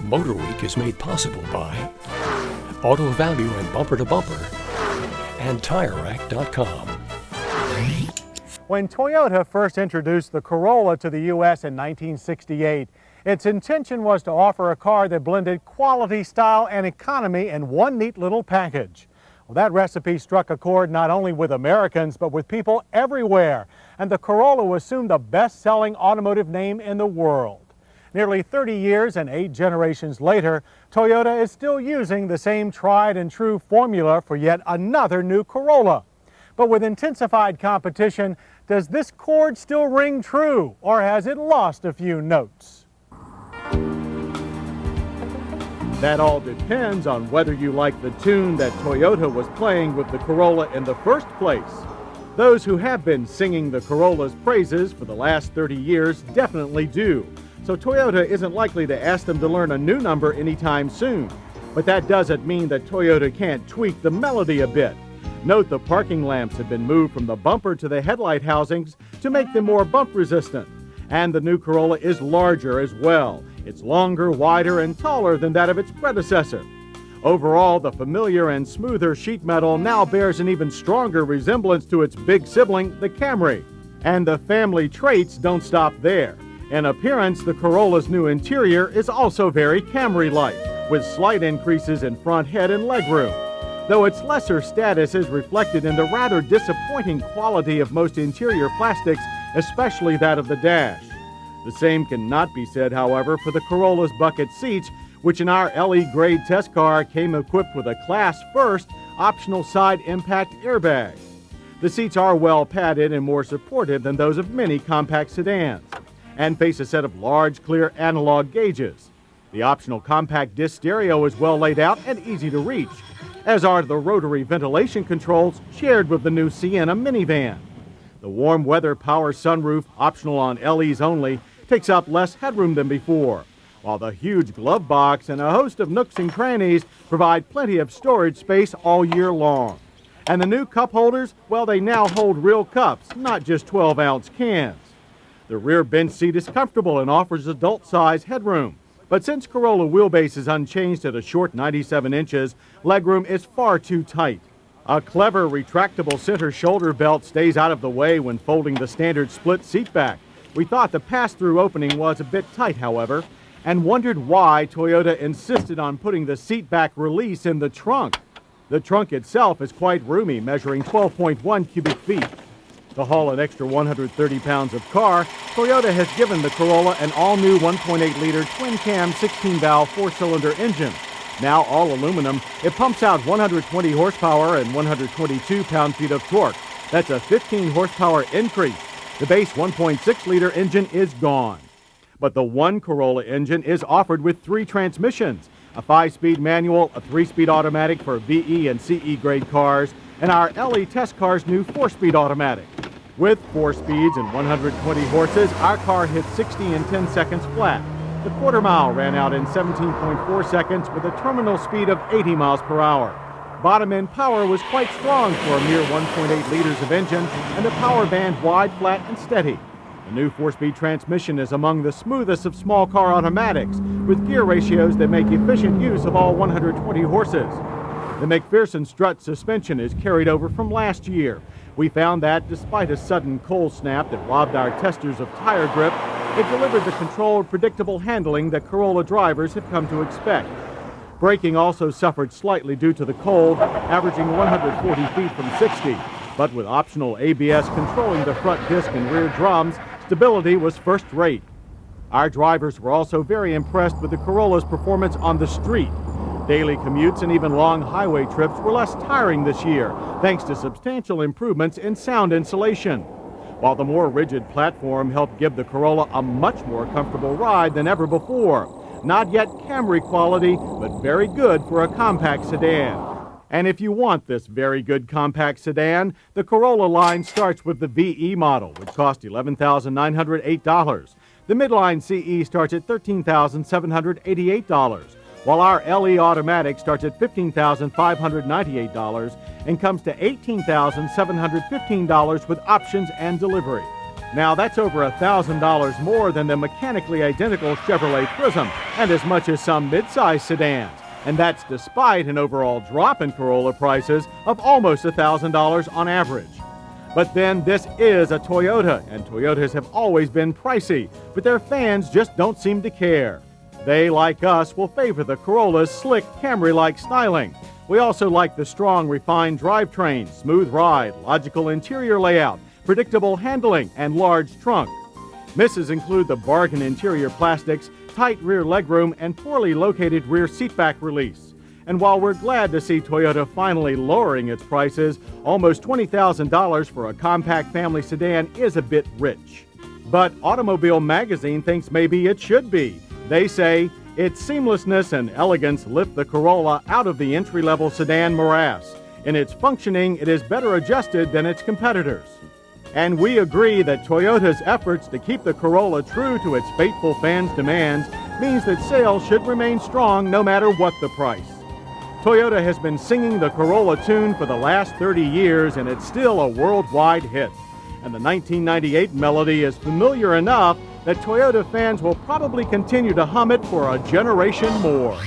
MotorWeek is made possible by Auto Value and Bumper to Bumper and TireRack.com. When Toyota first introduced the Corolla to the U.S. in 1968, its intention was to offer a car that blended quality, style, and economy in one neat little package. Well, that recipe struck a chord not only with Americans, but with people everywhere, and the Corolla was soon the best-selling automotive name in the world. Nearly 30 years and 8 generations later, Toyota is still using the same tried and true formula for yet another new Corolla. But with intensified competition, does this chord still ring true, or has it lost a few notes? That all depends on whether you like the tune that Toyota was playing with the Corolla in the first place. Those who have been singing the Corolla's praises for the last 30 years definitely do. So Toyota isn't likely to ask them to learn a new number anytime soon. But that doesn't mean that Toyota can't tweak the melody a bit. Note the parking lamps have been moved from the bumper to the headlight housings to make them more bump resistant. And the new Corolla is larger as well. It's longer, wider, and taller than that of its predecessor. Overall, the familiar and smoother sheet metal now bears an even stronger resemblance to its big sibling, the Camry. And the family traits don't stop there. In appearance, the Corolla's new interior is also very Camry-like, with slight increases in front head and legroom. Though its lesser status is reflected in the rather disappointing quality of most interior plastics, especially that of the dash. The same cannot be said, however, for the Corolla's bucket seats, which in our LE grade test car came equipped with a class-first optional side impact airbag. The seats are well padded and more supportive than those of many compact sedans, and face a set of large, clear analog gauges. The optional compact disc stereo is well laid out and easy to reach, as are the rotary ventilation controls shared with the new Sienna minivan. The warm weather power sunroof, optional on LEs only, takes up less headroom than before, while the huge glove box and a host of nooks and crannies provide plenty of storage space all year long. And the new cup holders, well, they now hold real cups, not just 12-ounce cans. The rear bench seat is comfortable and offers adult-size headroom. But since Corolla wheelbase is unchanged at a short 97 inches, legroom is far too tight. A clever retractable center shoulder belt stays out of the way when folding the standard split seat back. We thought the pass-through opening was a bit tight, however, and wondered why Toyota insisted on putting the seat back release in the trunk. The trunk itself is quite roomy, measuring 12.1 cubic feet. To haul an extra 130 pounds of car, Toyota has given the Corolla an all-new 1.8-liter twin-cam 16-valve four-cylinder engine. Now all aluminum, it pumps out 120 horsepower and 122 pound-feet of torque. That's a 15 horsepower increase. The base 1.6-liter engine is gone. But the one Corolla engine is offered with 3 transmissions, a 5-speed manual, a 3-speed automatic for VE and CE grade cars, and our LE test car's new 4-speed automatic. With 4 speeds and 120 horses, our car hit 60 in 10 seconds flat. The quarter mile ran out in 17.4 seconds with a terminal speed of 80 miles per hour. Bottom-end power was quite strong for a mere 1.8 liters of engine, and the power band wide, flat, and steady. The new 4-speed transmission is among the smoothest of small car automatics, with gear ratios that make efficient use of all 120 horses. The McPherson strut suspension is carried over from last year. We found that, despite a sudden cold snap that robbed our testers of tire grip, it delivered the controlled, predictable handling that Corolla drivers have come to expect. Braking also suffered slightly due to the cold, averaging 140 feet from 60. But with optional ABS controlling the front disc and rear drums, stability was first rate. Our drivers were also very impressed with the Corolla's performance on the street. Daily commutes and even long highway trips were less tiring this year, thanks to substantial improvements in sound insulation. While the more rigid platform helped give the Corolla a much more comfortable ride than ever before. Not yet Camry quality, but very good for a compact sedan. And if you want this very good compact sedan, the Corolla line starts with the VE model, which costs $11,908. The midline CE starts at $13,788, while our LE automatic starts at $15,598 and comes to $18,715 with options and delivery. Now, that's over $1,000 more than the mechanically identical Chevrolet Prism and as much as some midsize sedans. And that's despite an overall drop in Corolla prices of almost $1,000 on average. But then this is a Toyota, and Toyotas have always been pricey, but their fans just don't seem to care. They, like us, will favor the Corolla's slick Camry-like styling. We also like the strong, refined drivetrain, smooth ride, logical interior layout, predictable handling, and large trunk. Misses include the bargain interior plastics, tight rear legroom, and poorly located rear seatback release. And while we're glad to see Toyota finally lowering its prices, almost $20,000 for a compact family sedan is a bit rich. But Automobile Magazine thinks maybe it should be. They say, its seamlessness and elegance lift the Corolla out of the entry-level sedan morass. In its functioning, it is better adjusted than its competitors. And we agree that Toyota's efforts to keep the Corolla true to its faithful fans' demands means that sales should remain strong no matter what the price. Toyota has been singing the Corolla tune for the last 30 years, and it's still a worldwide hit. And the 1998 melody is familiar enough that Toyota fans will probably continue to hum it for a generation more.